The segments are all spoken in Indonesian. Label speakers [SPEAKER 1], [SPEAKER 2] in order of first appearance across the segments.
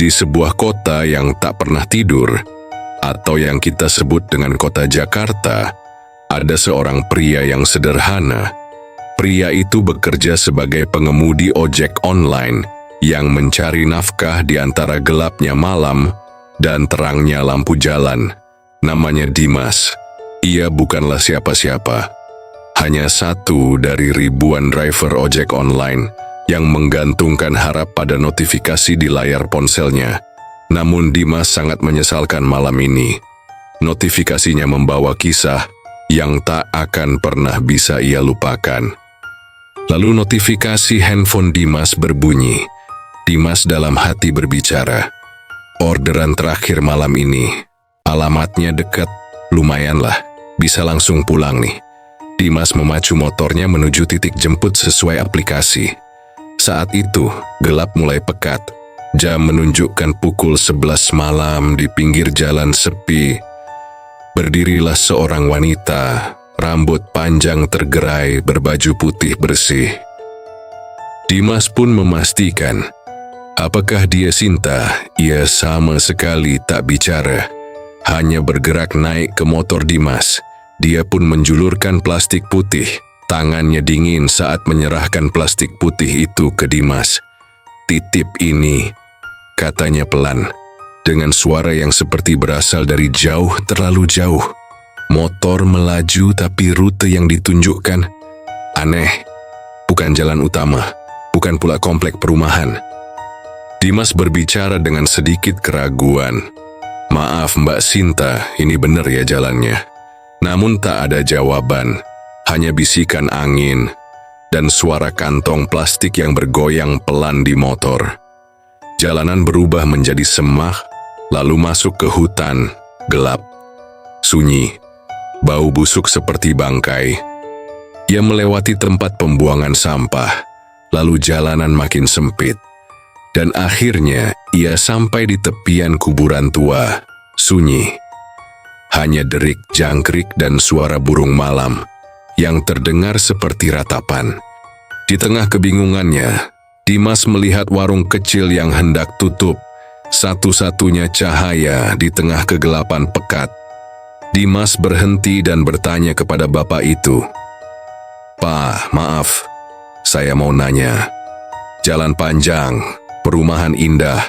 [SPEAKER 1] Di sebuah kota yang tak pernah tidur, atau yang kita sebut dengan kota Jakarta, ada seorang pria yang sederhana. Pria itu bekerja sebagai pengemudi ojek online yang mencari nafkah di antara gelapnya malam dan terangnya lampu jalan. Namanya Dimas. Ia bukanlah siapa-siapa. Hanya satu dari ribuan driver ojek online yang menggantungkan harap pada notifikasi di layar ponselnya. Namun Dimas sangat menyesalkan malam ini. Notifikasinya membawa kisah yang tak akan pernah bisa ia lupakan. Lalu notifikasi handphone Dimas berbunyi. Dimas dalam hati berbicara. Orderan terakhir malam ini. Alamatnya dekat, lumayanlah. Bisa langsung pulang nih. Dimas memacu motornya menuju titik jemput sesuai aplikasi. Saat itu, gelap mulai pekat. Jam menunjukkan pukul 11 malam di pinggir jalan sepi. Berdirilah seorang wanita, rambut panjang tergerai berbaju putih bersih. Dimas pun memastikan, apakah dia Sinta? Ia sama sekali tak bicara, hanya bergerak naik ke motor Dimas. Dia pun menjulurkan plastik putih. Tangannya dingin saat menyerahkan plastik putih itu ke Dimas. "Titip ini," katanya pelan, dengan suara yang seperti berasal dari jauh, terlalu jauh. Motor melaju tapi rute yang ditunjukkan aneh. Bukan jalan utama, bukan pula komplek perumahan. Dimas berbicara dengan sedikit keraguan. "Maaf Mbak Sinta, ini benar ya jalannya?" Namun tak ada jawaban. Hanya bisikan angin dan suara kantong plastik yang bergoyang pelan di motor. Jalanan berubah menjadi semak, lalu masuk ke hutan, gelap, sunyi, bau busuk seperti bangkai. Ia melewati tempat pembuangan sampah, lalu jalanan makin sempit. Dan akhirnya ia sampai di tepian kuburan tua, sunyi. Hanya derik jangkrik dan suara burung malam yang terdengar seperti ratapan. Di tengah kebingungannya, Dimas melihat warung kecil yang hendak tutup, satu-satunya cahaya di tengah kegelapan pekat. Dimas berhenti dan bertanya kepada bapak itu, "Pak, maaf, saya mau nanya. Jalan panjang, perumahan indah,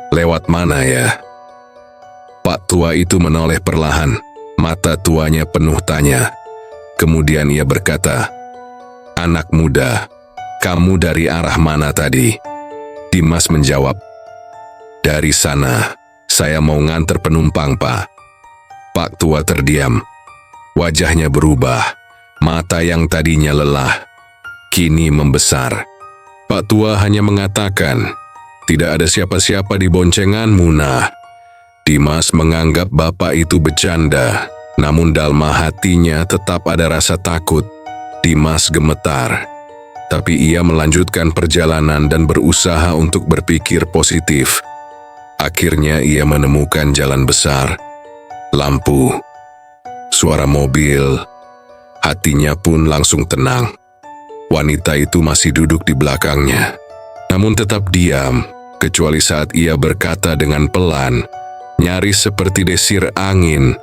[SPEAKER 1] lewat mana ya?" Pak tua itu menoleh perlahan, mata tuanya penuh tanya. Kemudian ia berkata, "Anak muda, kamu dari arah mana tadi?" Dimas menjawab, "Dari sana, saya mau nganter penumpang, Pak." Pak tua terdiam. Wajahnya berubah, mata yang tadinya lelah, kini membesar. Pak tua hanya mengatakan, "Tidak ada siapa-siapa di boncenganmu, nah." Dimas menganggap bapak itu bercanda, namun dalam hatinya tetap ada rasa takut. Dimas gemetar, tapi ia melanjutkan perjalanan dan berusaha untuk berpikir positif. Akhirnya ia menemukan jalan besar, lampu, suara mobil. Hatinya pun langsung tenang. Wanita itu masih duduk di belakangnya, namun tetap diam, kecuali saat ia berkata dengan pelan, nyaris seperti desir angin,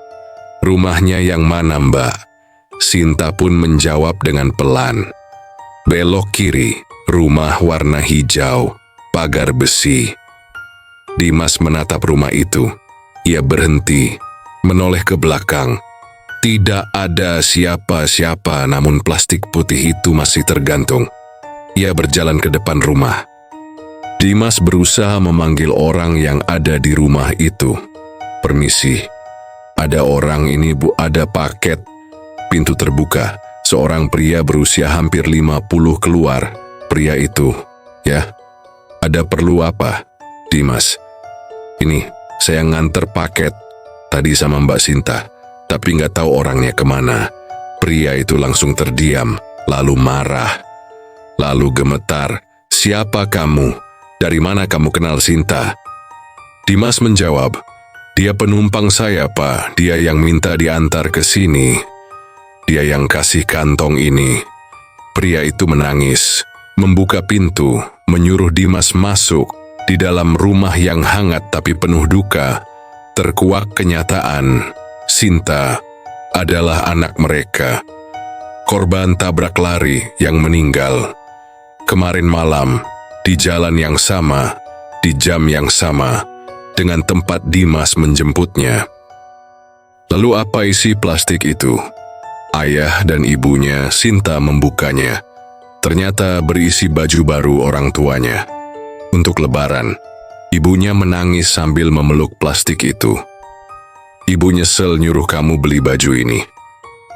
[SPEAKER 1] "Rumahnya yang mana, Mbak?" Sinta pun menjawab dengan pelan, "Belok kiri, rumah warna hijau, pagar besi." Dimas menatap rumah itu. Ia berhenti, menoleh ke belakang. Tidak ada siapa-siapa, namun plastik putih itu masih tergantung. Ia berjalan ke depan rumah. Dimas berusaha memanggil orang yang ada di rumah itu. "Permisi, ada orang ini Bu, ada paket." Pintu terbuka, seorang pria berusia hampir 50 keluar. Pria itu, "Ya, ada perlu apa?" "Dimas, ini saya nganter paket tadi sama Mbak Sinta, tapi nggak tahu orangnya kemana." Pria itu langsung terdiam, lalu marah, lalu gemetar. "Siapa kamu? Dari mana kamu kenal Sinta?" Dimas menjawab, "Dia penumpang saya, Pak. Dia yang minta diantar ke sini. Dia yang kasih kantong ini." Pria itu menangis, membuka pintu, menyuruh Dimas masuk. Di dalam rumah yang hangat tapi penuh duka, terkuak kenyataan, Sinta adalah anak mereka. Korban tabrak lari yang meninggal. Kemarin malam, di jalan yang sama, di jam yang sama, dengan tempat Dimas menjemputnya. Lalu apa isi plastik itu? Ayah dan ibunya Sinta membukanya. Ternyata berisi baju baru orang tuanya. Untuk lebaran, ibunya menangis sambil memeluk plastik itu. Ibu nyesel nyuruh kamu beli baju ini.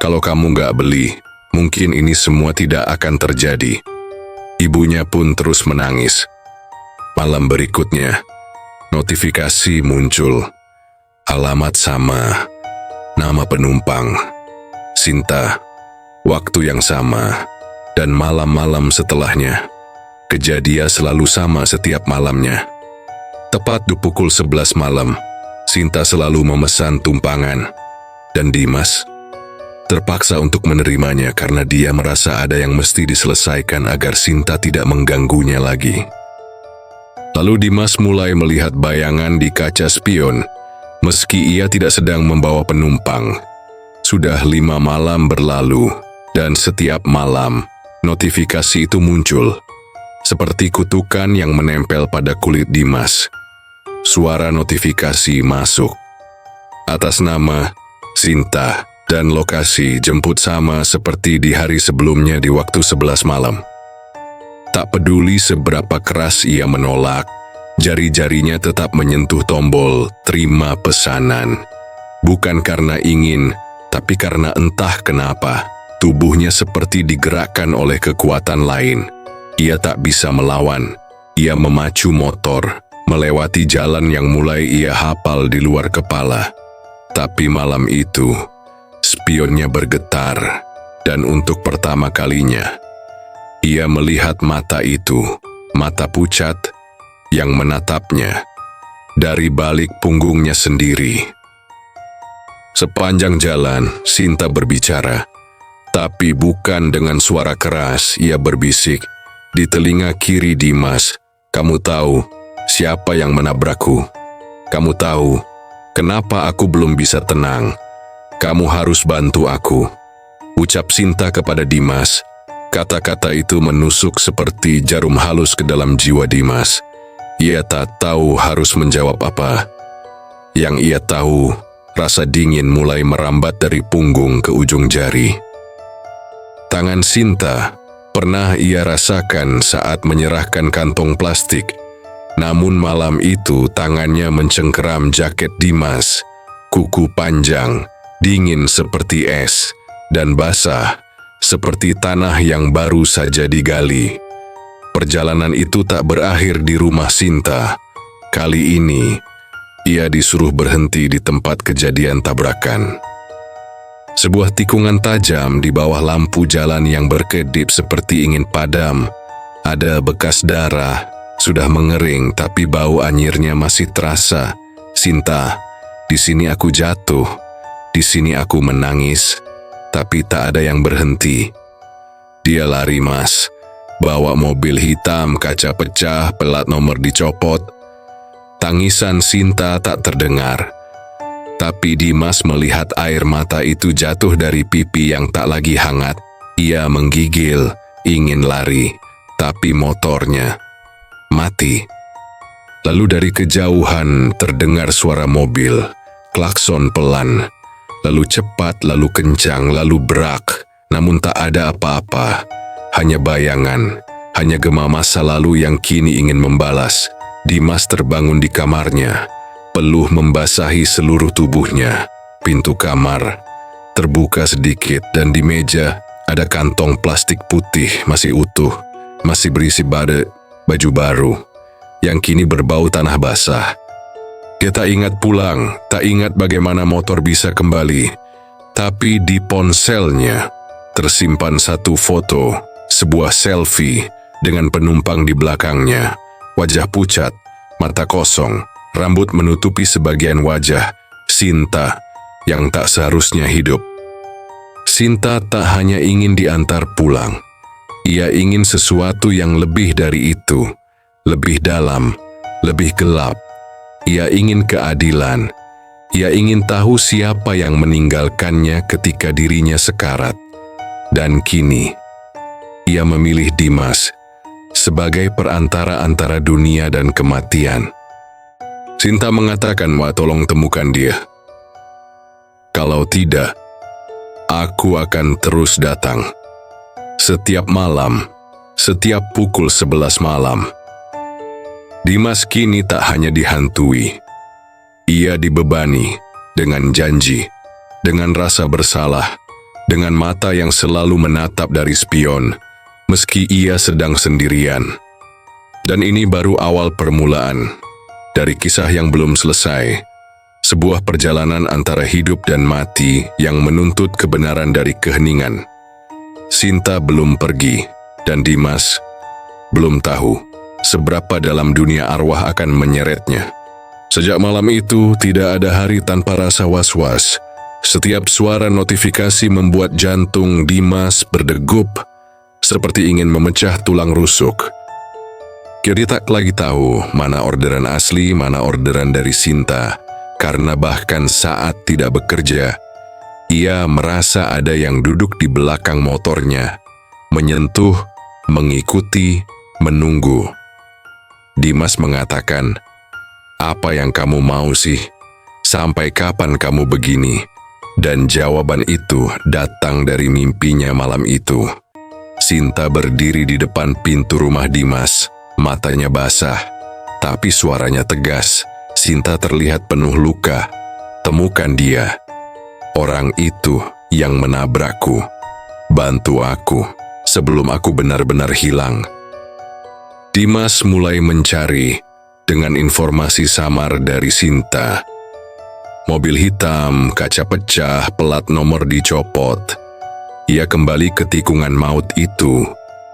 [SPEAKER 1] Kalau kamu gak beli, mungkin ini semua tidak akan terjadi. Ibunya pun terus menangis. Malam berikutnya, notifikasi muncul. Alamat sama, nama penumpang, Sinta, waktu yang sama, dan malam-malam setelahnya. Kejadian selalu sama setiap malamnya. Tepat di pukul 11 malam, Sinta selalu memesan tumpangan. Dan Dimas terpaksa untuk menerimanya karena dia merasa ada yang mesti diselesaikan agar Sinta tidak mengganggunya lagi. Lalu Dimas mulai melihat bayangan di kaca spion, meski ia tidak sedang membawa penumpang. Sudah 5 malam berlalu, dan setiap malam, notifikasi itu muncul. Seperti kutukan yang menempel pada kulit Dimas. Suara notifikasi masuk. Atas nama Sinta dan lokasi jemput sama seperti di hari sebelumnya di waktu 11 malam. Tak peduli seberapa keras ia menolak, jari-jarinya tetap menyentuh tombol terima pesanan. Bukan karena ingin, tapi karena entah kenapa, tubuhnya seperti digerakkan oleh kekuatan lain. Ia tak bisa melawan. Ia memacu motor, melewati jalan yang mulai ia hafal di luar kepala. Tapi malam itu, spionnya bergetar, dan untuk pertama kalinya, ia melihat mata itu, mata pucat, yang menatapnya dari balik punggungnya sendiri. Sepanjang jalan, Sinta berbicara, tapi bukan dengan suara keras. Ia berbisik di telinga kiri Dimas, "Kamu tahu siapa yang menabrakku? Kamu tahu kenapa aku belum bisa tenang? Kamu harus bantu aku," ucap Sinta kepada Dimas. Kata-kata itu menusuk seperti jarum halus ke dalam jiwa Dimas. Ia tak tahu harus menjawab apa. Yang ia tahu, rasa dingin mulai merambat dari punggung ke ujung jari. Tangan Sinta pernah ia rasakan saat menyerahkan kantong plastik. Namun malam itu tangannya mencengkeram jaket Dimas. Kuku panjang, dingin seperti es, dan basah seperti tanah yang baru saja digali. Perjalanan itu tak berakhir di rumah Sinta. Kali ini, ia disuruh berhenti di tempat kejadian tabrakan. Sebuah tikungan tajam di bawah lampu jalan yang berkedip seperti ingin padam. Ada bekas darah, sudah mengering tapi bau anyirnya masih terasa. "Sinta, di sini aku jatuh, di sini aku menangis, tapi tak ada yang berhenti." Dia lari, Mas. Bawa mobil hitam, kaca pecah, pelat nomor dicopot. Tangisan Sinta tak terdengar. Tapi Dimas melihat air mata itu jatuh dari pipi yang tak lagi hangat. Ia menggigil, ingin lari, tapi motornya mati. Lalu dari kejauhan terdengar suara mobil, klakson pelan, lalu cepat, lalu kencang, lalu berak. Namun tak ada apa-apa, hanya bayangan, hanya gema masa lalu yang kini ingin membalas. Dimas terbangun di kamarnya. Peluh membasahi seluruh tubuhnya. Pintu kamar terbuka sedikit dan di meja ada kantong plastik putih masih utuh, masih berisi baju baru yang kini berbau tanah basah. Dia tak ingat pulang, tak ingat bagaimana motor bisa kembali. Tapi di ponselnya tersimpan satu foto, sebuah selfie dengan penumpang di belakangnya. Wajah pucat, mata kosong, rambut menutupi sebagian wajah. Sinta yang tak seharusnya hidup. Sinta tak hanya ingin diantar pulang. Ia ingin sesuatu yang lebih dari itu. Lebih dalam, lebih gelap. Ia ingin keadilan. Ia ingin tahu siapa yang meninggalkannya ketika dirinya sekarat. Dan kini, ia memilih Dimas sebagai perantara antara dunia dan kematian. Sinta mengatakan, "Wah, tolong temukan dia. Kalau tidak, aku akan terus datang. Setiap malam, setiap pukul 11 malam." Dimas kini tak hanya dihantui. Ia dibebani dengan janji, dengan rasa bersalah, dengan mata yang selalu menatap dari spion, meski ia sedang sendirian. Dan ini baru awal permulaan dari kisah yang belum selesai, sebuah perjalanan antara hidup dan mati yang menuntut kebenaran dari keheningan. Sinta belum pergi, dan Dimas belum tahu seberapa dalam dunia arwah akan menyeretnya. Sejak malam itu, tidak ada hari tanpa rasa was-was. Setiap suara notifikasi membuat jantung Dimas berdegup, seperti ingin memecah tulang rusuk. Dia tak lagi tahu mana orderan asli, mana orderan dari Sinta, karena bahkan saat tidak bekerja, ia merasa ada yang duduk di belakang motornya, menyentuh, mengikuti, menunggu. Dimas mengatakan, "Apa yang kamu mau sih? Sampai kapan kamu begini?" Dan jawaban itu datang dari mimpinya malam itu. Sinta berdiri di depan pintu rumah Dimas, matanya basah, tapi suaranya tegas. Sinta terlihat penuh luka. "Temukan dia. Orang itu yang menabrakku. Bantu aku sebelum aku benar-benar hilang." Dimas mulai mencari dengan informasi samar dari Sinta. Mobil hitam, kaca pecah, pelat nomor dicopot. Ia kembali ke tikungan maut itu,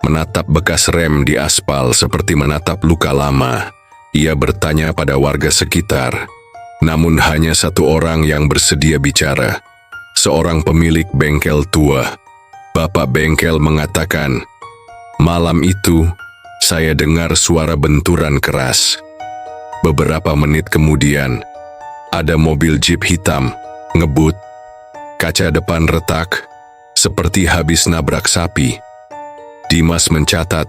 [SPEAKER 1] menatap bekas rem di aspal seperti menatap luka lama. Ia bertanya pada warga sekitar, namun hanya satu orang yang bersedia bicara. Seorang pemilik bengkel tua. Bapak bengkel mengatakan, "Malam itu, saya dengar suara benturan keras. Beberapa menit kemudian, ada mobil jeep hitam, ngebut. Kaca depan retak, seperti habis nabrak sapi." Dimas mencatat.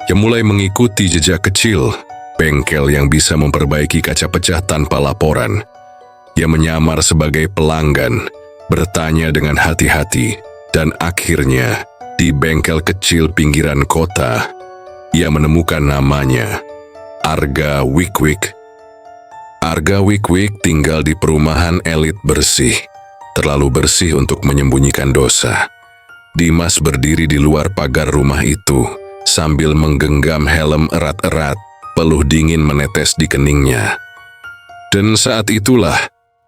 [SPEAKER 1] Ia mulai mengikuti jejak kecil, bengkel yang bisa memperbaiki kaca pecah tanpa laporan. Ia menyamar sebagai pelanggan, bertanya dengan hati-hati, dan akhirnya, di bengkel kecil pinggiran kota, ia menemukan namanya, Arga Wikwik. Arga Wikwik tinggal di perumahan elit bersih, terlalu bersih untuk menyembunyikan dosa. Dimas berdiri di luar pagar rumah itu, sambil menggenggam helm erat-erat, peluh dingin menetes di keningnya. Dan saat itulah,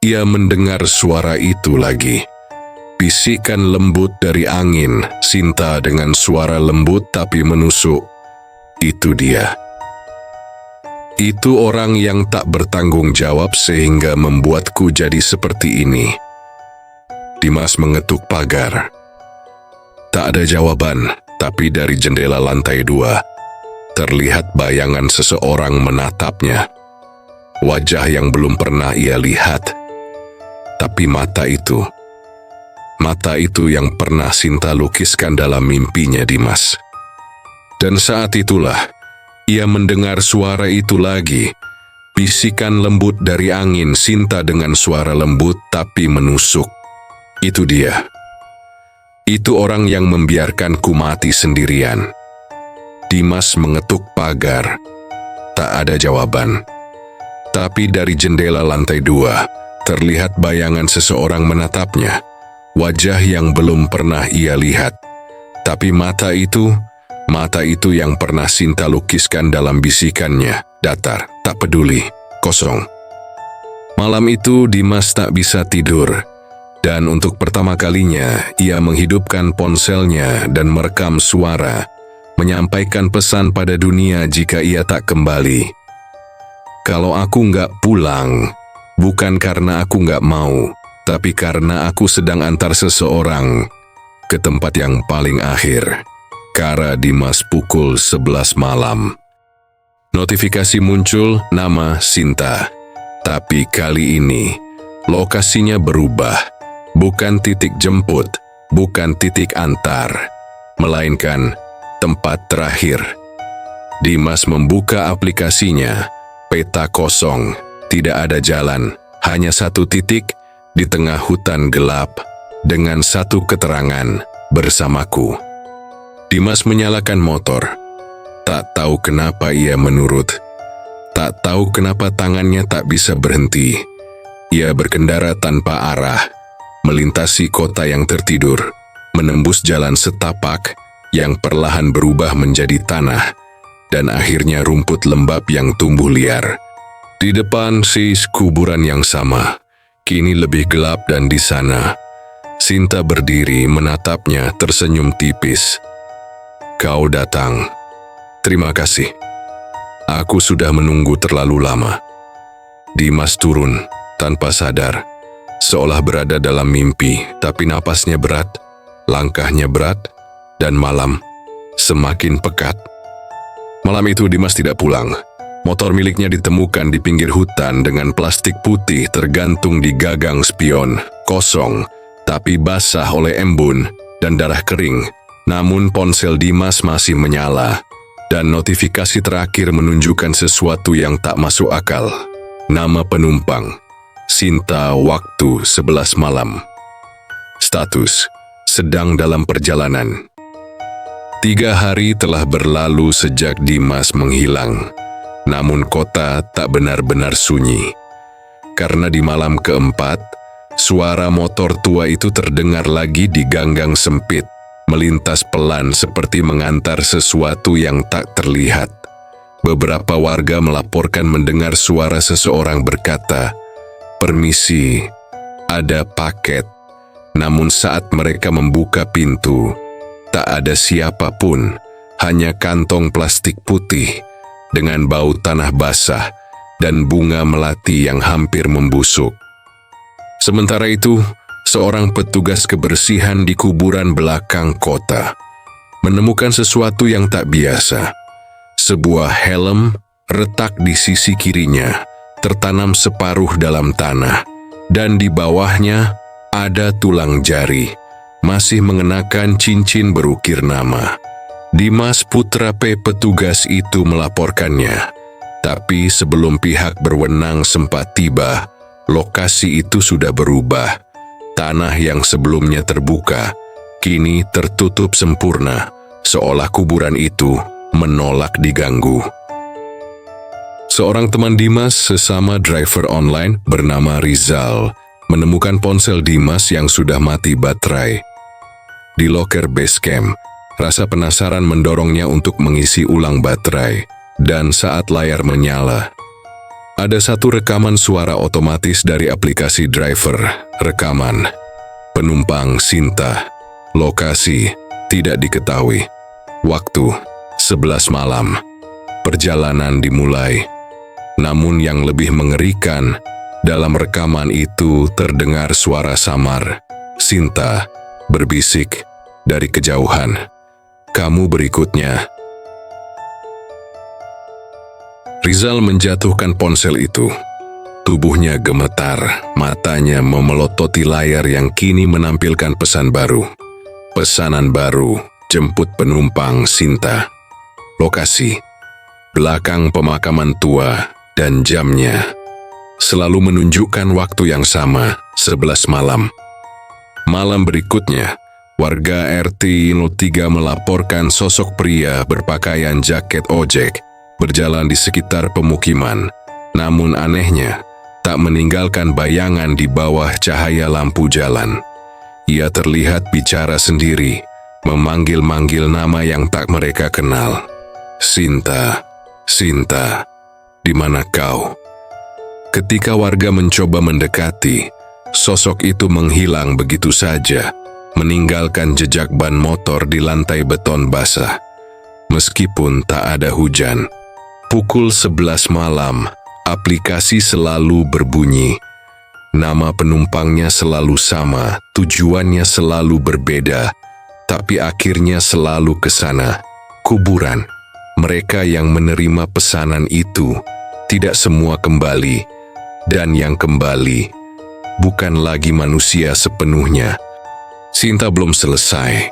[SPEAKER 1] ia mendengar suara itu lagi. Bisikan lembut dari angin, Sinta dengan suara lembut tapi menusuk. Itu dia. Itu orang yang tak bertanggung jawab sehingga membuatku jadi seperti ini. Dimas mengetuk pagar. Tak ada jawaban, tapi dari jendela lantai 2, terlihat bayangan seseorang menatapnya. Wajah yang belum pernah ia lihat. Tapi mata itu yang pernah Sinta lukiskan dalam mimpinya Dimas. Dan saat itulah, ia mendengar suara itu lagi. Bisikan lembut dari angin, Sinta dengan suara lembut tapi menusuk. Itu dia. Itu orang yang membiarkanku mati sendirian. Dimas mengetuk pagar. Tak ada jawaban. Tapi dari jendela lantai 2, terlihat bayangan seseorang menatapnya. Wajah yang belum pernah ia lihat. Tapi mata itu yang pernah Sinta lukiskan dalam bisikannya, datar, tak peduli, kosong. Malam itu Dimas tak bisa tidur. Dan untuk pertama kalinya, ia menghidupkan ponselnya dan merekam suara, menyampaikan pesan pada dunia jika ia tak kembali. Kalau aku nggak pulang, bukan karena aku nggak mau, tapi karena aku sedang antar seseorang ke tempat yang paling akhir. Kara Dimas pukul 11 malam. Notifikasi muncul nama Sinta. Tapi kali ini, lokasinya berubah. Bukan titik jemput, bukan titik antar, melainkan tempat terakhir. Dimas membuka aplikasinya. Peta kosong, tidak ada jalan, hanya satu titik di tengah hutan gelap dengan satu keterangan, bersamaku. Dimas menyalakan motor. Tak tahu kenapa ia menurut. Tak tahu kenapa tangannya tak bisa berhenti. Ia berkendara tanpa arah, melintasi kota yang tertidur, menembus jalan setapak yang perlahan berubah menjadi tanah, dan akhirnya rumput lembab yang tumbuh liar. Di depan sis kuburan yang sama, kini lebih gelap, dan di sana, Sinta berdiri menatapnya tersenyum tipis. Kau datang. Terima kasih. Aku sudah menunggu terlalu lama. Dimas turun tanpa sadar, seolah berada dalam mimpi, tapi napasnya berat, langkahnya berat, dan malam semakin pekat. Malam itu Dimas tidak pulang. Motor miliknya ditemukan di pinggir hutan dengan plastik putih tergantung di gagang spion, kosong, tapi basah oleh embun dan darah kering. Namun ponsel Dimas masih menyala, dan notifikasi terakhir menunjukkan sesuatu yang tak masuk akal. Nama penumpang, Sinta, waktu 11 malam. Status, sedang dalam perjalanan. 3 hari telah berlalu sejak Dimas menghilang, namun kota tak benar-benar sunyi. Karena di malam keempat, suara motor tua itu terdengar lagi di ganggang sempit, melintas pelan seperti mengantar sesuatu yang tak terlihat. Beberapa warga melaporkan mendengar suara seseorang berkata, "Permisi, ada paket." Namun saat mereka membuka pintu, tak ada siapapun, hanya kantong plastik putih dengan bau tanah basah dan bunga melati yang hampir membusuk. Sementara itu, seorang petugas kebersihan di kuburan belakang kota menemukan sesuatu yang tak biasa. Sebuah helm retak di sisi kirinya, tertanam separuh dalam tanah, dan di bawahnya ada tulang jari, masih mengenakan cincin berukir nama. Dimas Putra P. Petugas itu melaporkannya. Tapi sebelum pihak berwenang sempat tiba, lokasi itu sudah berubah. Tanah yang sebelumnya terbuka, kini tertutup sempurna, seolah kuburan itu menolak diganggu. Seorang teman Dimas sesama driver online bernama Rizal menemukan ponsel Dimas yang sudah mati baterai. Di loker base camp, rasa penasaran mendorongnya untuk mengisi ulang baterai, dan saat layar menyala, ada satu rekaman suara otomatis dari aplikasi driver. Rekaman penumpang Sinta, lokasi tidak diketahui, waktu 11 malam. Perjalanan dimulai. Namun yang lebih mengerikan, dalam rekaman itu terdengar suara samar. Sinta berbisik dari kejauhan, "Kamu berikutnya." Rizal menjatuhkan ponsel itu. Tubuhnya gemetar, matanya memelototi layar yang kini menampilkan pesan baru. Pesanan baru, jemput penumpang Sinta. Lokasi, belakang pemakaman tua, dan jamnya selalu menunjukkan waktu yang sama, 11 malam. Malam berikutnya, warga RT 03 melaporkan sosok pria berpakaian jaket ojek berjalan di sekitar pemukiman. Namun anehnya, tak meninggalkan bayangan di bawah cahaya lampu jalan. Ia terlihat bicara sendiri, memanggil-manggil nama yang tak mereka kenal. "Sinta, Sinta, di mana kau?" Ketika warga mencoba mendekati, sosok itu menghilang begitu saja, meninggalkan jejak ban motor di lantai beton basah. Meskipun tak ada hujan, pukul 11 malam, aplikasi selalu berbunyi. Nama penumpangnya selalu sama, tujuannya selalu berbeda, tapi akhirnya selalu ke sana, kuburan. mereka yang menerima pesanan itu tidak semua kembali, dan yang kembali bukan lagi manusia sepenuhnya. Sinta belum selesai.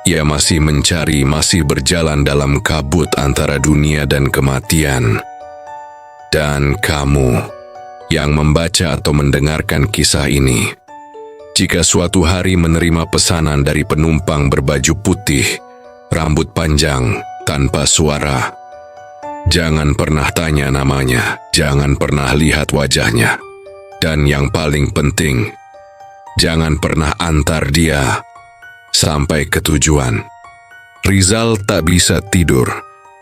[SPEAKER 1] Ia masih mencari, masih berjalan dalam kabut antara dunia dan kematian. Dan kamu yang membaca atau mendengarkan kisah ini, jika suatu hari menerima pesanan dari penumpang berbaju putih, rambut panjang, tanpa suara, jangan pernah tanya namanya, jangan pernah lihat wajahnya. Dan yang paling penting, jangan pernah antar dia sampai ke tujuan. Rizal tak bisa tidur.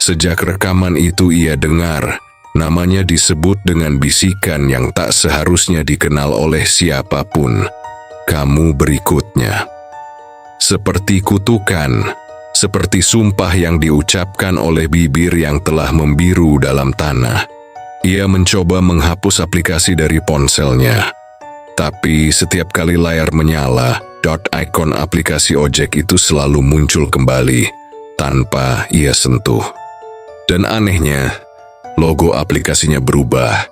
[SPEAKER 1] Sejak rekaman itu ia dengar, namanya disebut dengan bisikan yang tak seharusnya dikenal oleh siapapun. Kamu berikutnya. Seperti kutukan, seperti sumpah yang diucapkan oleh bibir yang telah membiru dalam tanah. Ia mencoba menghapus aplikasi dari ponselnya. Tapi setiap kali layar menyala, ikon aplikasi ojek itu selalu muncul kembali tanpa ia sentuh. Dan anehnya, logo aplikasinya berubah.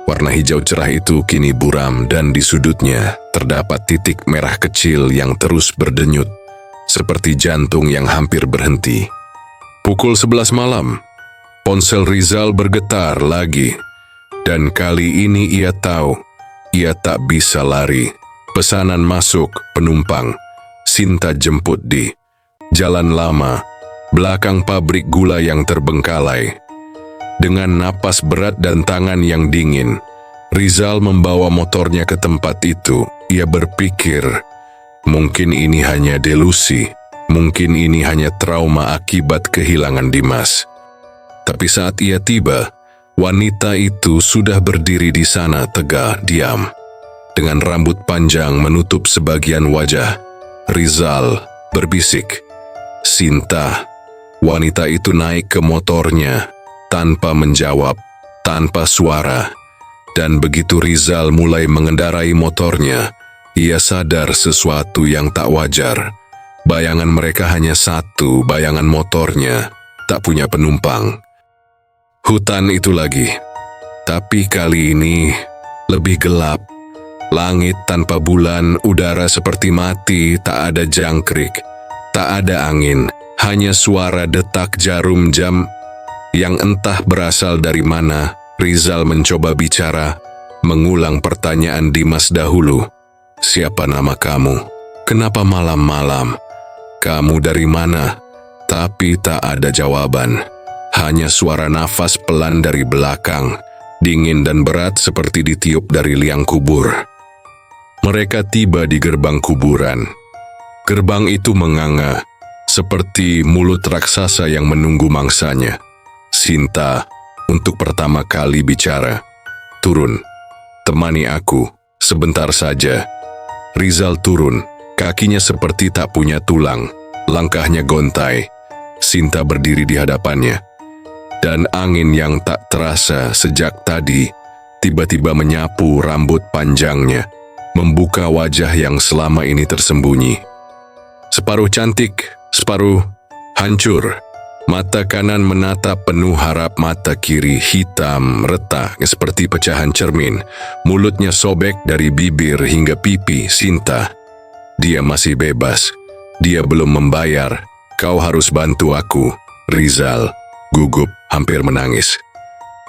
[SPEAKER 1] Warna hijau cerah itu kini buram dan di sudutnya terdapat titik merah kecil yang terus berdenyut, seperti jantung yang hampir berhenti. Pukul 11 malam, ponsel Rizal bergetar lagi. Dan kali ini ia tahu, ia tak bisa lari. Pesanan masuk, penumpang. Sinta jemput di Jalan Lama, belakang pabrik gula yang terbengkalai. Dengan napas berat dan tangan yang dingin, Rizal membawa motornya ke tempat itu. Ia berpikir, mungkin ini hanya delusi, mungkin ini hanya trauma akibat kehilangan Dimas. Tapi saat ia tiba, wanita itu sudah berdiri di sana tegak diam. Dengan rambut panjang menutup sebagian wajah, Rizal berbisik, "Sinta." Wanita itu naik ke motornya, tanpa menjawab, tanpa suara. Dan begitu Rizal mulai mengendarai motornya, ia sadar sesuatu yang tak wajar. Bayangan mereka hanya satu, bayangan motornya, tak punya penumpang. Hutan itu lagi, tapi kali ini lebih gelap. Langit tanpa bulan, udara seperti mati, tak ada jangkrik, tak ada angin, hanya suara detak jarum jam yang entah berasal dari mana. Rizal mencoba bicara, mengulang pertanyaan Dimas dahulu. "Siapa nama kamu? Kenapa malam-malam? Kamu dari mana?" Tapi tak ada jawaban, hanya suara nafas pelan dari belakang, dingin dan berat seperti ditiup dari liang kubur. Mereka tiba di gerbang kuburan. Gerbang itu menganga, seperti mulut raksasa yang menunggu mangsanya. Sinta untuk pertama kali bicara. "Turun, temani aku, sebentar saja." Rizal turun, kakinya seperti tak punya tulang, langkahnya gontai. Sinta berdiri di hadapannya. Dan angin yang tak terasa sejak tadi tiba-tiba menyapu rambut panjangnya, membuka wajah yang selama ini tersembunyi. Separuh cantik, separuh hancur. Mata kanan menatap penuh harap, mata kiri hitam retak seperti pecahan cermin. Mulutnya sobek dari bibir hingga pipi. "Sinta, dia masih bebas. Dia belum membayar. Kau harus bantu aku." Rizal gugup, hampir menangis.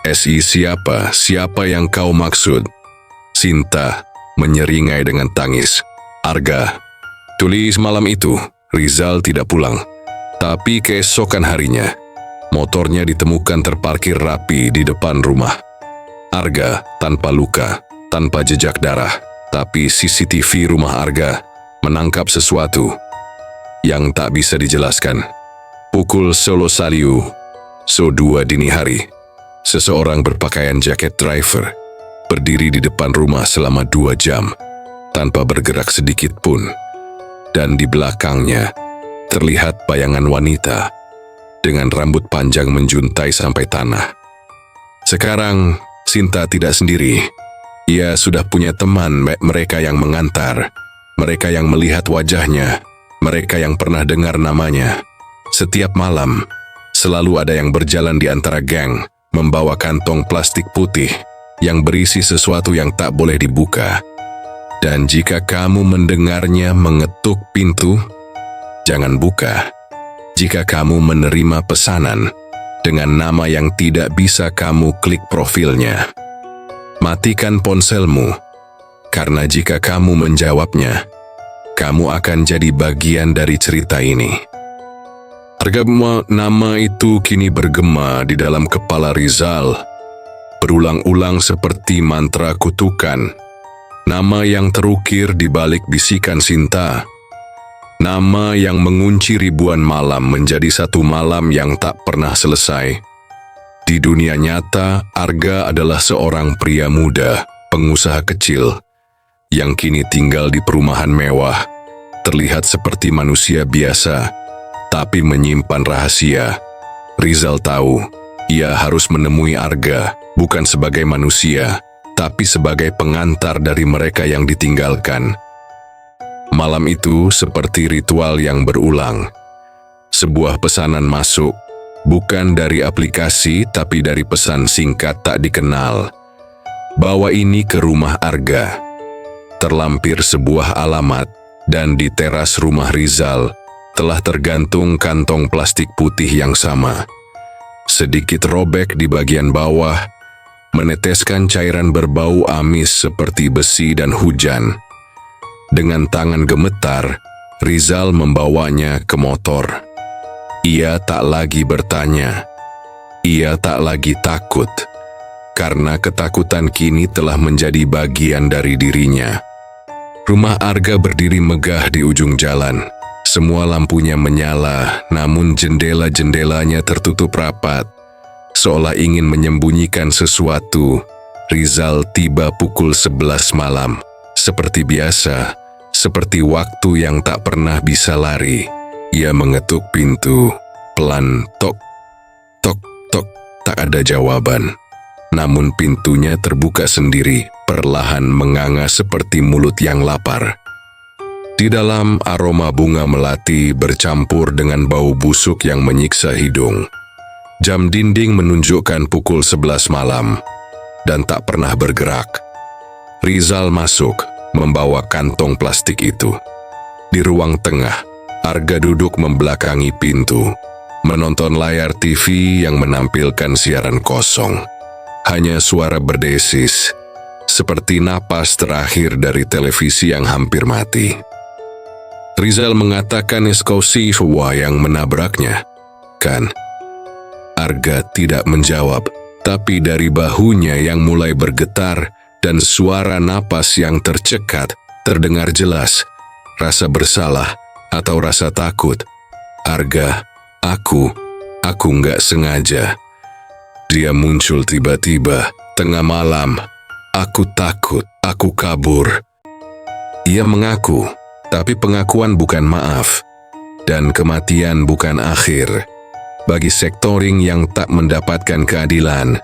[SPEAKER 1] Siapa? Siapa yang kau maksud?" Sinta menyeringai dengan tangis. "Arga." Tulis malam itu, Rizal tidak pulang. Tapi keesokan harinya, motornya ditemukan terparkir rapi di depan rumah. Arga tanpa luka, tanpa jejak darah. Tapi CCTV rumah Arga menangkap sesuatu yang tak bisa dijelaskan. Pukul 10 Saliu, So 2 dini hari, seseorang berpakaian jaket driver berdiri di depan rumah selama 2 jam, tanpa bergerak sedikit pun. Dan di belakangnya, terlihat bayangan wanita dengan rambut panjang menjuntai sampai tanah. Sekarang, Sinta tidak sendiri. Ia sudah punya teman, mereka yang mengantar, mereka yang melihat wajahnya, mereka yang pernah dengar namanya. Setiap malam, Selalu ada yang berjalan di antara geng, membawa kantong plastik putih yang berisi sesuatu yang tak boleh dibuka. Dan jika kamu mendengarnya mengetuk pintu, jangan buka. Jika kamu menerima pesanan dengan nama yang tidak bisa kamu klik profilnya, matikan ponselmu, karena jika kamu menjawabnya, kamu akan jadi bagian dari cerita ini. Harga nama itu kini bergema di dalam kepala Rizal, berulang-ulang seperti mantra kutukan. Nama yang terukir di balik bisikan Sinta. Nama yang mengunci ribuan malam menjadi satu malam yang tak pernah selesai. Di dunia nyata, Arga adalah seorang pria muda, pengusaha kecil, yang kini tinggal di perumahan mewah. Terlihat seperti manusia biasa, tapi menyimpan rahasia. Rizal tahu, ia harus menemui Arga, bukan sebagai manusia, tapi sebagai pengantar dari mereka yang ditinggalkan. Malam itu seperti ritual yang berulang. Sebuah pesanan masuk, bukan dari aplikasi tapi dari pesan singkat tak dikenal. Bawa ini ke rumah Arga. Terlampir sebuah alamat, dan di teras rumah Rizal telah tergantung kantong plastik putih yang sama. Sedikit robek di bagian bawah, meneteskan cairan berbau amis seperti besi dan hujan. Dengan tangan gemetar, Rizal membawanya ke motor. Ia tak lagi bertanya. Ia tak lagi takut, karena ketakutan kini telah menjadi bagian dari dirinya. Rumah Arga berdiri megah di ujung jalan. Semua lampunya menyala, namun jendela-jendelanya tertutup rapat. Seolah ingin menyembunyikan sesuatu, Rizal tiba pukul 11 malam. Seperti biasa, seperti waktu yang tak pernah bisa lari. Ia mengetuk pintu, pelan, tok, tok, tok, tak ada jawaban. Namun pintunya terbuka sendiri, perlahan menganga seperti mulut yang lapar. Di dalam, aroma bunga melati bercampur dengan bau busuk yang menyiksa hidung. Jam dinding menunjukkan pukul 11 malam, dan tak pernah bergerak. Rizal masuk, membawa kantong plastik itu. Di ruang tengah, Arga duduk membelakangi pintu, menonton layar TV yang menampilkan siaran kosong. Hanya suara berdesis, seperti napas terakhir dari televisi yang hampir mati. Rizal mengatakan eksklusifwa yang menabraknya, kan? Arga tidak menjawab, tapi dari bahunya yang mulai bergetar dan suara napas yang tercekat terdengar jelas. Rasa bersalah atau rasa takut. Arga, aku nggak sengaja. Dia muncul tiba-tiba, tengah malam. Aku takut, aku kabur. Ia mengaku, tapi pengakuan bukan maaf. Dan kematian bukan akhir. Bagi sektoring yang tak mendapatkan keadilan,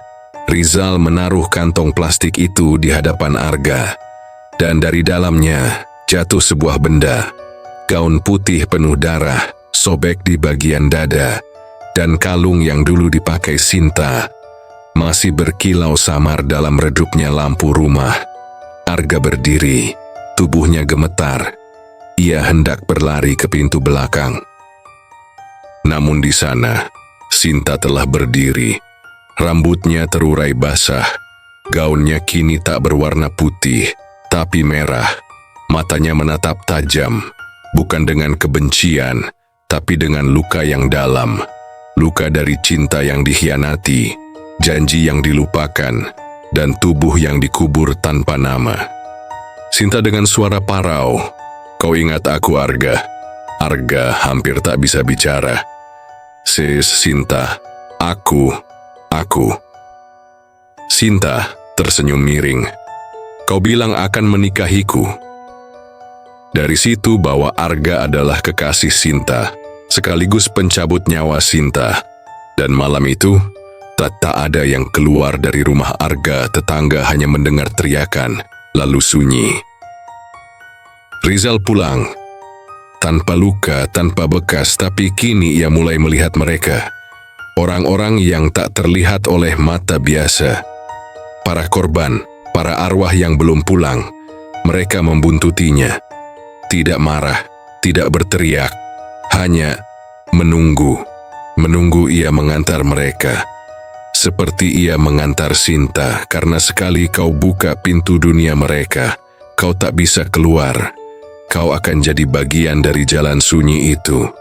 [SPEAKER 1] Rizal menaruh kantong plastik itu di hadapan Arga. Dan dari dalamnya jatuh sebuah benda. Gaun putih penuh darah, sobek di bagian dada, dan kalung yang dulu dipakai Sinta masih berkilau samar dalam redupnya lampu rumah. Arga berdiri, tubuhnya gemetar. Ia hendak berlari ke pintu belakang. Namun di sana, Sinta telah berdiri. Rambutnya terurai basah. Gaunnya kini tak berwarna putih, tapi merah. Matanya menatap tajam, bukan dengan kebencian, tapi dengan luka yang dalam. Luka dari cinta yang dikhianati, janji yang dilupakan, dan tubuh yang dikubur tanpa nama. Sinta dengan suara parau, "Kau ingat aku, Arga?" Arga hampir tak bisa bicara. Sinta, aku. Sinta tersenyum miring. "Kau bilang akan menikahiku." Dari situ bahwa Arga adalah kekasih Sinta, sekaligus pencabut nyawa Sinta. Dan malam itu, tak ada yang keluar dari rumah Arga. Tetangga hanya mendengar teriakan, lalu sunyi. Rizal pulang. Tanpa luka, tanpa bekas, tapi kini ia mulai melihat mereka. Orang-orang yang tak terlihat oleh mata biasa. Para korban, para arwah yang belum pulang, mereka membuntutinya. Tidak marah, tidak berteriak, hanya menunggu. Menunggu ia mengantar mereka. Seperti ia mengantar Sinta, karena sekali kau buka pintu dunia mereka, kau tak bisa keluar. Kau akan jadi bagian dari jalan sunyi itu.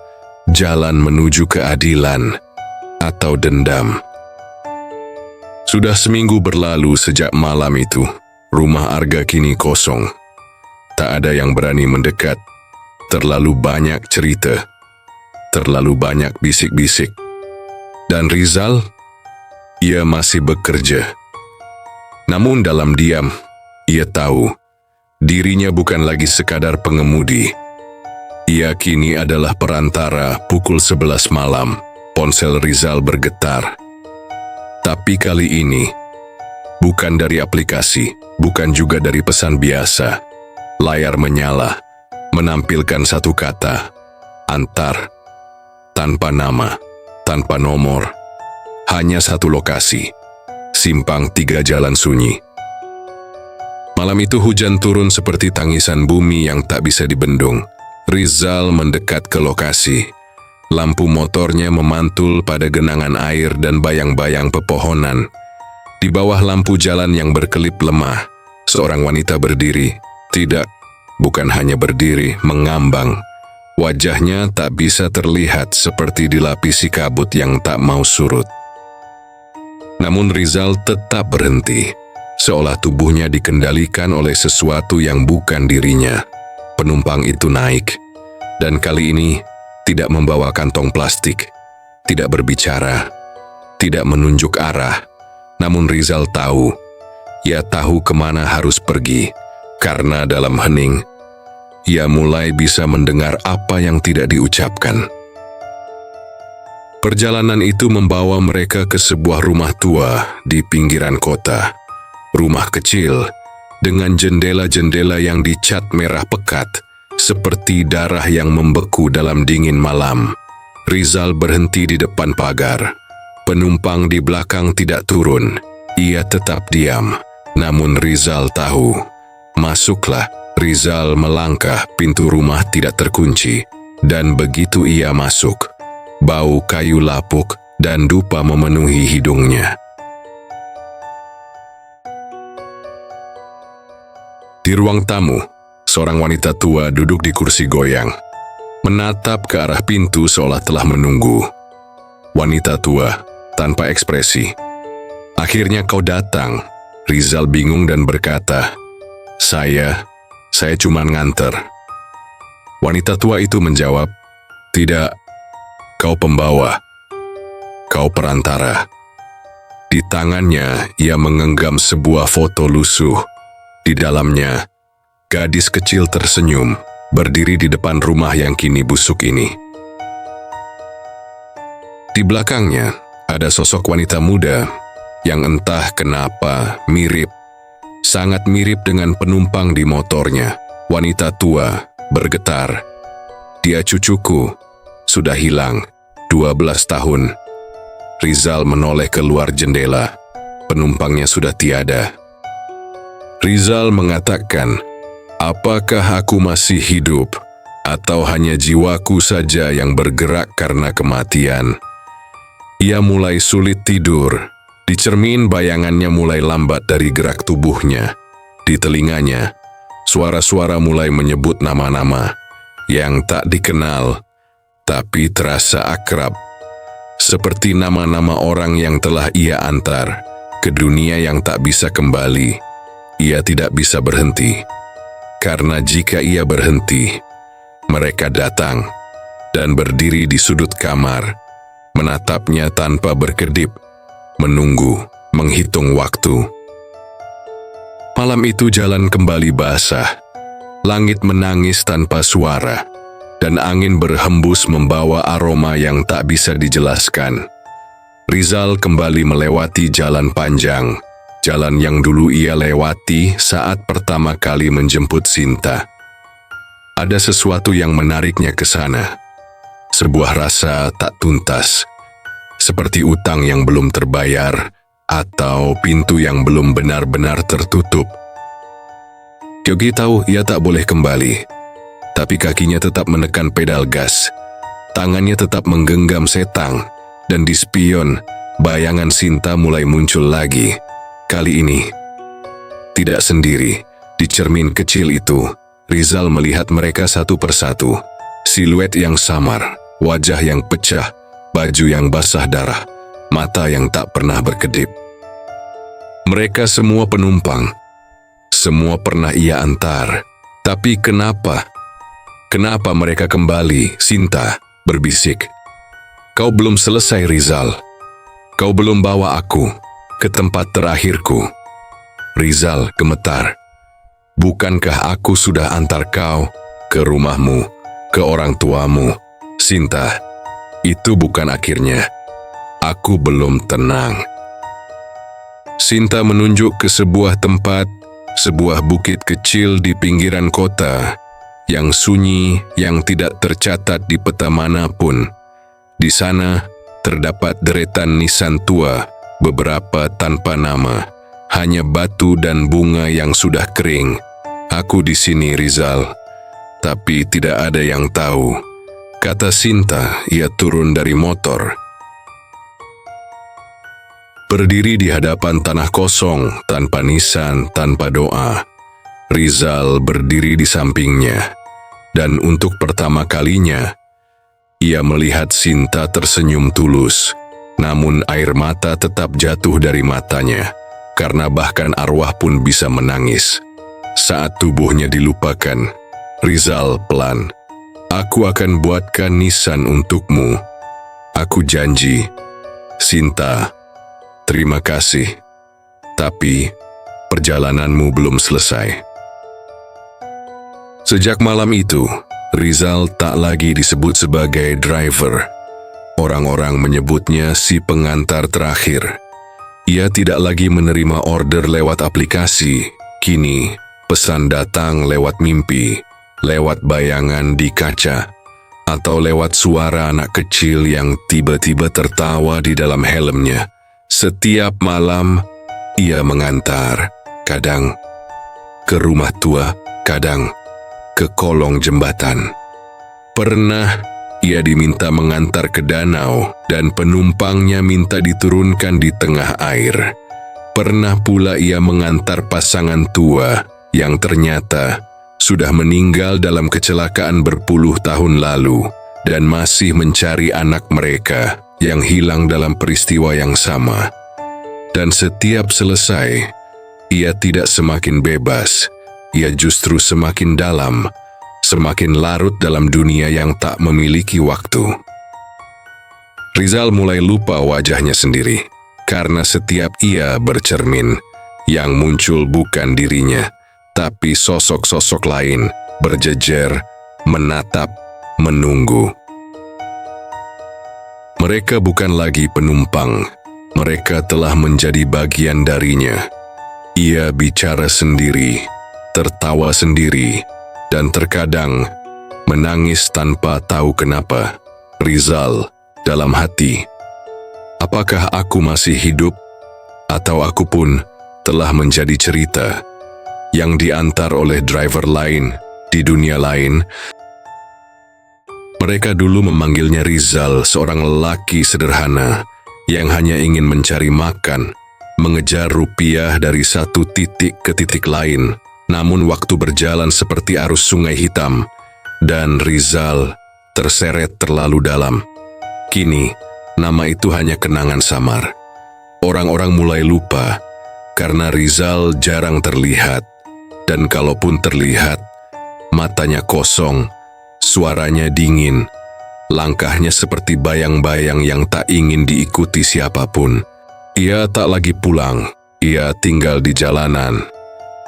[SPEAKER 1] Jalan menuju keadilan atau dendam. Sudah seminggu berlalu sejak malam itu. Rumah Arga kini kosong. Tak ada yang berani mendekat. Terlalu banyak cerita. Terlalu banyak bisik-bisik. Dan Rizal, ia masih bekerja. Namun dalam diam, ia tahu dirinya bukan lagi sekadar pengemudi. Ia kini adalah perantara. Pukul 11 malam, ponsel Rizal bergetar. Tapi kali ini, bukan dari aplikasi, bukan juga dari pesan biasa. Layar menyala, menampilkan satu kata, antar. Tanpa nama, tanpa nomor. Hanya satu lokasi, simpang 3 jalan sunyi. Malam itu hujan turun seperti tangisan bumi yang tak bisa dibendung. Rizal mendekat ke lokasi. Lampu motornya memantul pada genangan air dan bayang-bayang pepohonan. Di bawah lampu jalan yang berkelip lemah, seorang wanita berdiri. Tidak, bukan hanya berdiri, mengambang. Wajahnya tak bisa terlihat, seperti dilapisi kabut yang tak mau surut. Namun Rizal tetap berhenti, seolah tubuhnya dikendalikan oleh sesuatu yang bukan dirinya. Penumpang itu naik, dan kali ini tidak membawa kantong plastik, tidak berbicara, tidak menunjuk arah. Namun Rizal tahu, ia tahu kemana harus pergi, karena dalam hening, ia mulai bisa mendengar apa yang tidak diucapkan. Perjalanan itu membawa mereka ke sebuah rumah tua di pinggiran kota. Rumah kecil, dengan jendela-jendela yang dicat merah pekat, seperti darah yang membeku dalam dingin malam. Rizal berhenti di depan pagar. Penumpang di belakang tidak turun. Ia tetap diam. Namun Rizal tahu. Masuklah. Rizal melangkah, pintu rumah tidak terkunci. Dan begitu ia masuk, bau kayu lapuk dan dupa memenuhi hidungnya. Di ruang tamu, seorang wanita tua duduk di kursi goyang, menatap ke arah pintu seolah telah menunggu. Wanita tua, tanpa ekspresi. Akhirnya kau datang. Rizal bingung dan berkata, Saya cuma nganter. Wanita tua itu menjawab, Tidak, kau pembawa. Kau perantara. Di tangannya, ia menggenggam sebuah foto lusuh. Di dalamnya, gadis kecil tersenyum, berdiri di depan rumah yang kini busuk ini. Di belakangnya, ada sosok wanita muda yang entah kenapa mirip, sangat mirip dengan penumpang di motornya. Wanita tua bergetar. Dia cucuku, sudah hilang, 12 tahun. Rizal menoleh keluar jendela. Penumpangnya sudah tiada. Rizal mengatakan, apakah aku masih hidup, atau hanya jiwaku saja yang bergerak karena kematian? Ia mulai sulit tidur. Di cermin bayangannya mulai lambat dari gerak tubuhnya. Di telinganya, suara-suara mulai menyebut nama-nama yang tak dikenal, tapi terasa akrab. Seperti nama-nama orang yang telah ia antar ke dunia yang tak bisa kembali. Ia tidak bisa berhenti, karena jika ia berhenti, mereka datang dan berdiri di sudut kamar, menatapnya tanpa berkedip, menunggu, menghitung waktu. Malam itu jalan kembali basah, langit menangis tanpa suara, dan angin berhembus membawa aroma yang tak bisa dijelaskan. Rizal kembali melewati jalan panjang, jalan yang dulu ia lewati saat pertama kali menjemput Sinta. Ada sesuatu yang menariknya ke sana, sebuah rasa tak tuntas, seperti utang yang belum terbayar atau pintu yang belum benar-benar tertutup. Kyogi tahu ia tak boleh kembali, tapi kakinya tetap menekan pedal gas. Tangannya tetap menggenggam setang, dan di spion, bayangan Sinta mulai muncul lagi. Kali ini, tidak sendiri. Di cermin kecil itu, Rizal melihat mereka satu persatu. Siluet yang samar, wajah yang pecah, baju yang basah darah, mata yang tak pernah berkedip. Mereka semua penumpang. Semua pernah ia antar. Tapi kenapa? Kenapa mereka kembali? Sinta berbisik. Kau belum selesai, Rizal. Kau belum bawa aku ke tempat terakhirku. Rizal gemetar. Bukankah aku sudah antar kau ke rumahmu, ke orang tuamu? Sinta, itu bukan akhirnya. Aku belum tenang. Sinta menunjuk ke sebuah tempat, sebuah bukit kecil di pinggiran kota, yang sunyi, yang tidak tercatat di peta manapun. Di sana terdapat deretan nisan tua, beberapa tanpa nama, hanya batu dan bunga yang sudah kering. Aku di sini, Rizal, tapi tidak ada yang tahu, kata Sinta. Ia turun dari motor. Berdiri di hadapan tanah kosong, tanpa nisan, tanpa doa. Rizal berdiri di sampingnya, dan untuk pertama kalinya, ia melihat Sinta tersenyum tulus. Namun air mata tetap jatuh dari matanya, karena bahkan arwah pun bisa menangis. Saat tubuhnya dilupakan, Rizal pelan, aku akan buatkan nisan untukmu. Aku janji. Sinta, terima kasih. Tapi, perjalananmu belum selesai. Sejak malam itu, Rizal tak lagi disebut sebagai driver. Orang-orang menyebutnya si pengantar terakhir. Ia tidak lagi menerima order lewat aplikasi. Kini, pesan datang lewat mimpi, lewat bayangan di kaca, atau lewat suara anak kecil yang tiba-tiba tertawa di dalam helmnya. Setiap malam, ia mengantar, kadang ke rumah tua, kadang ke kolong jembatan. Pernah, ia diminta mengantar ke danau dan penumpangnya minta diturunkan di tengah air. Pernah pula ia mengantar pasangan tua yang ternyata sudah meninggal dalam kecelakaan berpuluh tahun lalu dan masih mencari anak mereka yang hilang dalam peristiwa yang sama. Dan setiap selesai, ia tidak semakin bebas, ia justru semakin dalam, semakin larut dalam dunia yang tak memiliki waktu. Rizal mulai lupa wajahnya sendiri, karena setiap ia bercermin, yang muncul bukan dirinya, tapi sosok-sosok lain berjejer, menatap, menunggu. Mereka bukan lagi penumpang, mereka telah menjadi bagian darinya. Ia bicara sendiri, tertawa sendiri, dan terkadang menangis tanpa tahu kenapa. Rizal dalam hati, apakah aku masih hidup, atau aku pun telah menjadi cerita yang diantar oleh driver lain di dunia lain? Mereka dulu memanggilnya Rizal, seorang lelaki sederhana yang hanya ingin mencari makan, mengejar rupiah dari satu titik ke titik lain. Namun waktu berjalan seperti arus sungai hitam, dan Rizal terseret terlalu dalam. Kini, nama itu hanya kenangan samar. Orang-orang mulai lupa, karena Rizal jarang terlihat. Dan kalaupun terlihat, matanya kosong, suaranya dingin, langkahnya seperti bayang-bayang yang tak ingin diikuti siapapun. Ia tak lagi pulang, ia tinggal di jalanan,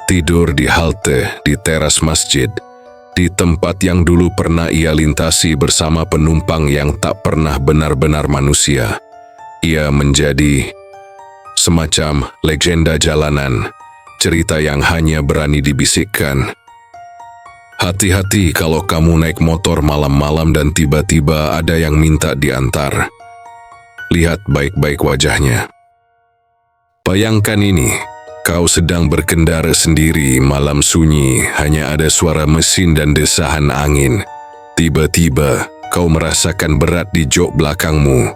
[SPEAKER 1] tidur di halte, di teras masjid, di tempat yang dulu pernah ia lintasi bersama penumpang yang tak pernah benar-benar manusia. Ia menjadi semacam legenda jalanan, cerita yang hanya berani dibisikkan. Hati-hati kalau kamu naik motor malam-malam dan tiba-tiba ada yang minta diantar. lihat baik-baik wajahnya. Bayangkan ini, kau sedang berkendara sendiri malam sunyi, hanya ada suara mesin dan desahan angin. Tiba-tiba, kau merasakan berat di jok belakangmu,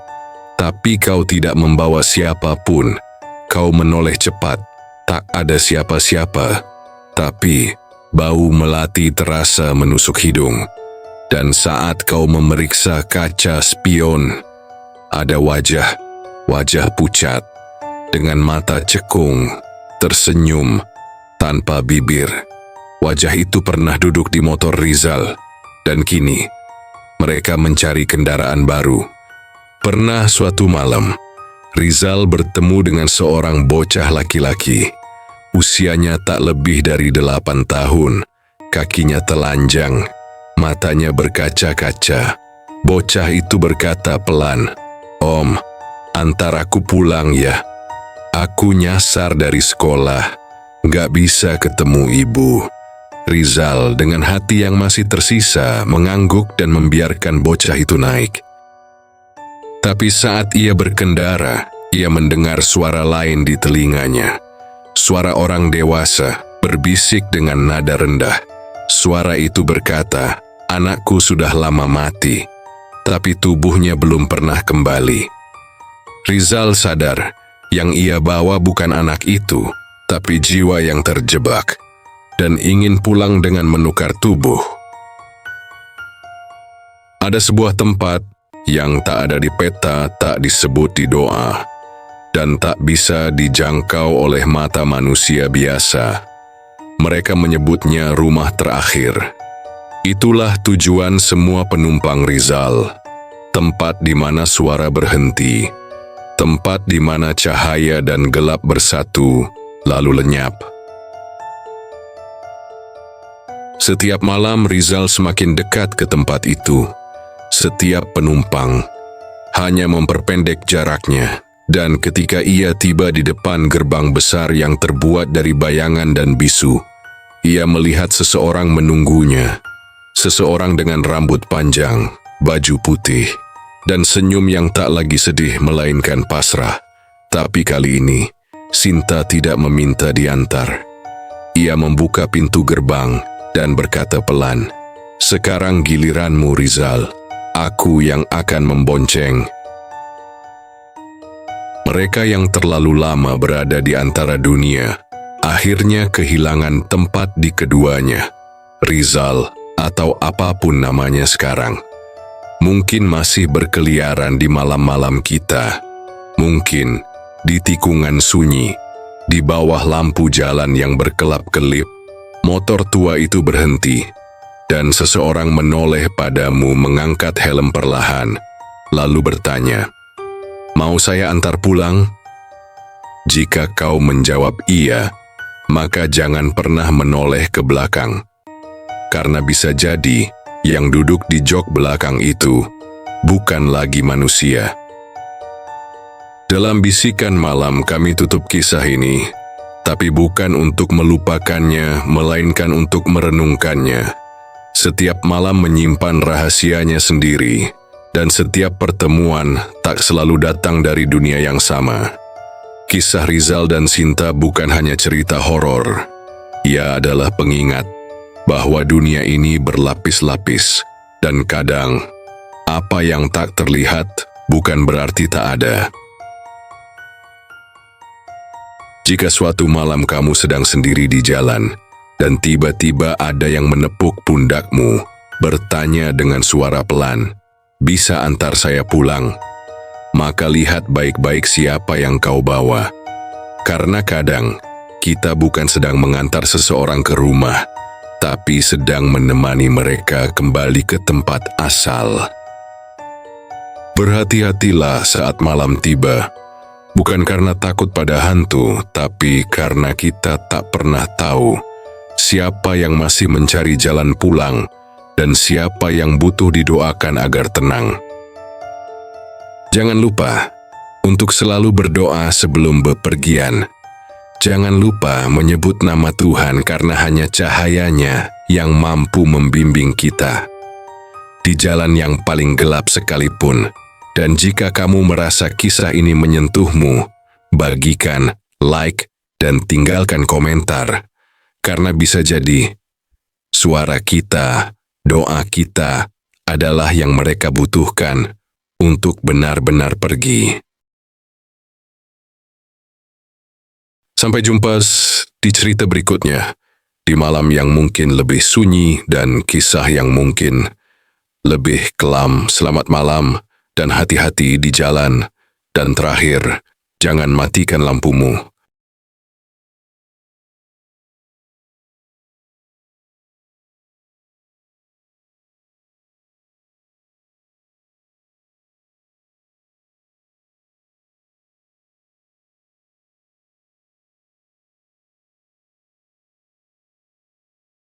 [SPEAKER 1] tapi kau tidak membawa siapapun. Kau menoleh cepat, tak ada siapa-siapa, tapi bau melati terasa menusuk hidung. Dan saat kau memeriksa kaca spion, ada wajah pucat, dengan mata cekung, tersenyum, tanpa bibir. Wajah itu pernah duduk di motor Rizal, dan kini mereka mencari kendaraan baru. Pernah suatu malam, Rizal bertemu dengan seorang bocah laki-laki. Usianya tak lebih dari 8 tahun, kakinya telanjang, matanya berkaca-kaca. Bocah itu berkata pelan, "Om, antar aku pulang ya. Aku nyasar dari sekolah, gak bisa ketemu ibu." Rizal dengan hati yang masih tersisa mengangguk dan membiarkan bocah itu naik. Tapi saat ia berkendara, ia mendengar suara lain di telinganya. Suara orang dewasa berbisik dengan nada rendah. Suara itu berkata, "Anakku sudah lama mati, tapi tubuhnya belum pernah kembali." Rizal sadar, yang ia bawa bukan anak itu, tapi jiwa yang terjebak, dan ingin pulang dengan menukar tubuh. Ada sebuah tempat yang tak ada di peta, tak disebut di doa, dan tak bisa dijangkau oleh mata manusia biasa. Mereka menyebutnya rumah terakhir. Itulah tujuan semua penumpang Rizal, tempat di mana suara berhenti, tempat di mana cahaya dan gelap bersatu, lalu lenyap. Setiap malam Rizal semakin dekat ke tempat itu. Setiap penumpang hanya memperpendek jaraknya, dan ketika ia tiba di depan gerbang besar yang terbuat dari bayangan dan bisu, ia melihat seseorang menunggunya. Seseorang dengan rambut panjang, baju putih, dan senyum yang tak lagi sedih melainkan pasrah. Tapi kali ini, Sinta tidak meminta diantar. Ia membuka pintu gerbang dan berkata pelan, "Sekarang giliranmu, Rizal. Aku yang akan membonceng." Mereka yang terlalu lama berada di antara dunia, akhirnya kehilangan tempat di keduanya. Rizal, atau apapun namanya sekarang, mungkin masih berkeliaran di malam-malam kita. Mungkin di tikungan sunyi, di bawah lampu jalan yang berkelap-kelip, motor tua itu berhenti, dan seseorang menoleh padamu mengangkat helm perlahan, lalu bertanya, "Mau saya antar pulang?" Jika kau menjawab iya, maka jangan pernah menoleh ke belakang. Karena bisa jadi yang duduk di jok belakang itu bukan lagi manusia. Dalam bisikan malam kami tutup kisah ini, tapi bukan untuk melupakannya, melainkan untuk merenungkannya. Setiap malam menyimpan rahasianya sendiri, dan setiap pertemuan tak selalu datang dari dunia yang sama. Kisah Rizal dan Sinta bukan hanya cerita horor. Ia adalah pengingat bahwa dunia ini berlapis-lapis, dan kadang apa yang tak terlihat bukan berarti tak ada. Jika suatu malam kamu sedang sendiri di jalan, dan tiba-tiba ada yang menepuk pundakmu, bertanya dengan suara pelan, "Bisa antar saya pulang?" Maka lihat baik-baik siapa yang kau bawa. Karena kadang, kita bukan sedang mengantar seseorang ke rumah, tapi sedang menemani mereka kembali ke tempat asal. Berhati-hatilah saat malam tiba, bukan karena takut pada hantu, tapi karena kita tak pernah tahu siapa yang masih mencari jalan pulang dan siapa yang butuh didoakan agar tenang. Jangan lupa untuk selalu berdoa sebelum bepergian. Jangan lupa menyebut nama Tuhan karena hanya cahayanya yang mampu membimbing kita. Di jalan yang paling gelap sekalipun, Dan jika kamu merasa kisah ini menyentuhmu, bagikan, like, dan tinggalkan komentar. Karena bisa jadi, suara kita, doa kita, adalah yang mereka butuhkan untuk benar-benar pergi. Sampai jumpa di cerita berikutnya, di malam yang mungkin lebih sunyi dan kisah yang mungkin lebih kelam. Selamat malam dan hati-hati di jalan. Dan terakhir, jangan matikan lampumu.